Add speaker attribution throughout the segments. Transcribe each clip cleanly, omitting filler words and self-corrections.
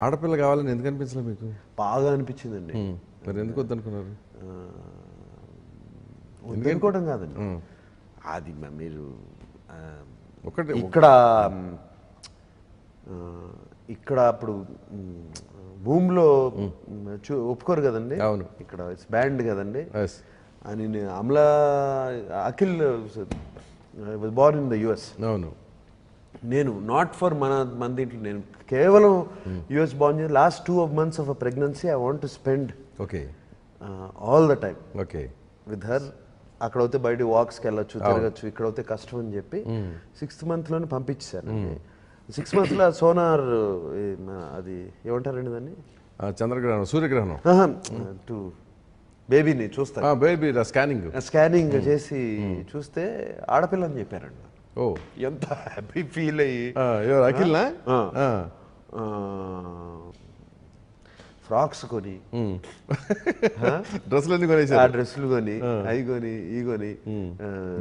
Speaker 1: ఆడపిల్ల కావాలని ఎందుకు అనిపించలేదు మీకు?
Speaker 2: బాగా అనిపించిందండి.
Speaker 1: మరి ఎందుకు వద్దనుకున్నారు?
Speaker 2: వద్దనుకోవడం కాదండి, అది మీరు
Speaker 1: ఒకటి
Speaker 2: ఇక్కడ ఇక్కడ అప్పుడు భూమిలో ఒప్పుకోరు కదండి.
Speaker 1: అవును,
Speaker 2: ఇక్కడ ఇట్స్ బ్యాండ్ కదండి. అని Amala Akhil was Born in the US.
Speaker 1: అవును,
Speaker 2: నేను నాట్ ఫర్ మన దీంట్లో నేను కేవలం US Born. Last 2 months of a pregnancy I want to spend
Speaker 1: okay
Speaker 2: all the time
Speaker 1: okay
Speaker 2: with her. అక్కడైతే బయట వాక్స్కి వెళ్ళొచ్చు, తిరగచ్చు. ఇక్కడైతే కష్టం అని చెప్పి 6th monthలోనే పంపించాను. 6 monthsలో సోనార్, అది ఏమంటారండి దాన్ని,
Speaker 1: చంద్రగ్రహణం, సూర్యగ్రహణం,
Speaker 2: టు బేబీని చూస్తాను.
Speaker 1: బేబీ
Speaker 2: స్కానింగ్ చేసి చూస్తే ఆడపిల్ల అని చెప్పారండి.
Speaker 1: ఓ,
Speaker 2: ఎంత హ్యాపీ ఫీల్ అయ్యి.
Speaker 1: అఖిల్నా?
Speaker 2: ఫ్రాక్స్ కొని,
Speaker 1: డ్రెస్సులన్నీ కొనేసారు.
Speaker 2: ఆ డ్రెస్సులు కొని, అవి కొని, ఈ కొని,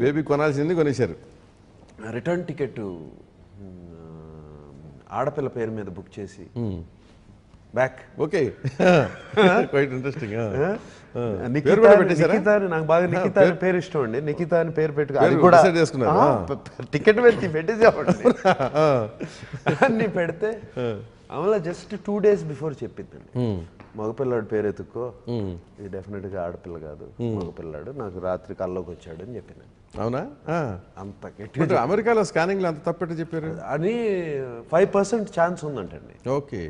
Speaker 1: బేబీ కొనాల్సింది కొనేశారు.
Speaker 2: రిటర్న్ టికెట్ ఆడపిల్ల పేరు మీద బుక్ చేసి back.
Speaker 1: Okay, quite interesting.
Speaker 2: Nikhita అని నాకు బాగా, నిఖిత అని పేరు ఇష్టం అండి. నిఖిత అని పేరు పెట్టుకు అది కూడా టికెట్ పెట్టి పెట్టేసామండి. అన్ని పెడితే అమలా జస్ట్ 2 days బిఫోర్ చెప్పిందండి, మగపిల్లాడు పేరు ఎత్తుక్కో, ఇది డెఫినెట్గా ఆడపిల్ల కాదు, మగపిల్లాడు, నాకు రాత్రి కల్లోకి వచ్చాడు అని చెప్పింది.
Speaker 1: అవునా?
Speaker 2: అంత గట్టిగా
Speaker 1: అమెరికాలో స్కానింగ్లో అంత తప్పెట్టు చెప్పారు
Speaker 2: అని 5% ఛాన్స్ ఉందంటండి.
Speaker 1: ఓకే,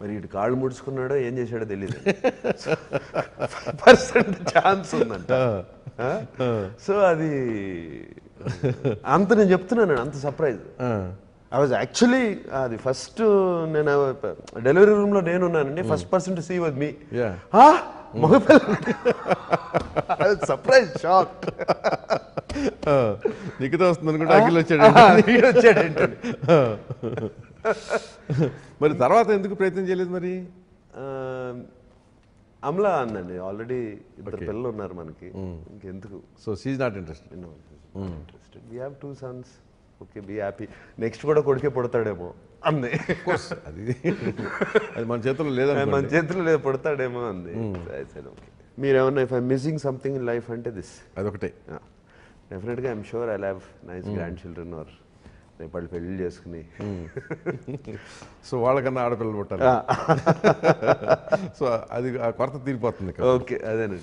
Speaker 2: మరి ఇటు కాళ్ళు ముడుచుకున్నాడో ఏం చేశాడో తెలియదు. 5% ఛాన్స్ ఉందంట. సో అది అంత నేను చెప్తున్నాను, అంత సర్ప్రైజ్. ఐ వాజ్ యాక్చువల్లీ, అది ఫస్ట్ నేను డెలివరీ రూమ్లో నేనున్నానండి. First person to see was me. మగపిల్ల, సర్ప్రైజ్, షాక్.
Speaker 1: నిఖిత వస్తుంది అనుకుంటే అఖిల్ వచ్చాడు. మరి తర్వాత ఎందుకు ప్రయత్నం చేయలేదు మరి?
Speaker 2: అమలా అందండి, ఆల్రెడీ 2 పిల్లలు ఉన్నారు మనకి, ఇంకెందుకు.
Speaker 1: So she is not interested.
Speaker 2: We have 2 sons. Okay, be happy. Next కూడా కొడుకే పుడతాడేమో అంది.
Speaker 1: అది మన చేతుల్లో లేదా?
Speaker 2: మన చేతుల్లో లేదు, పుడతాడేమో అంది. మీరేమన్నా if I missing something in life అంటే దిస్
Speaker 1: అదొకటే.
Speaker 2: డెఫినెట్గా I'm sure I have nice grandchildren or రేపు వాళ్ళు పెళ్లి చేసుకుని
Speaker 1: సో వాళ్ళకన్నా ఆడపిల్లలు పుట్టాలి. సో అది ఆ కొరత తీరిపోతుంది.
Speaker 2: ఓకే, అదేనండి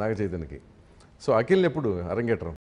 Speaker 1: నాగ చైతన్యకి. సో అఖిల్ని ఎప్పుడు అరంగేట్రం?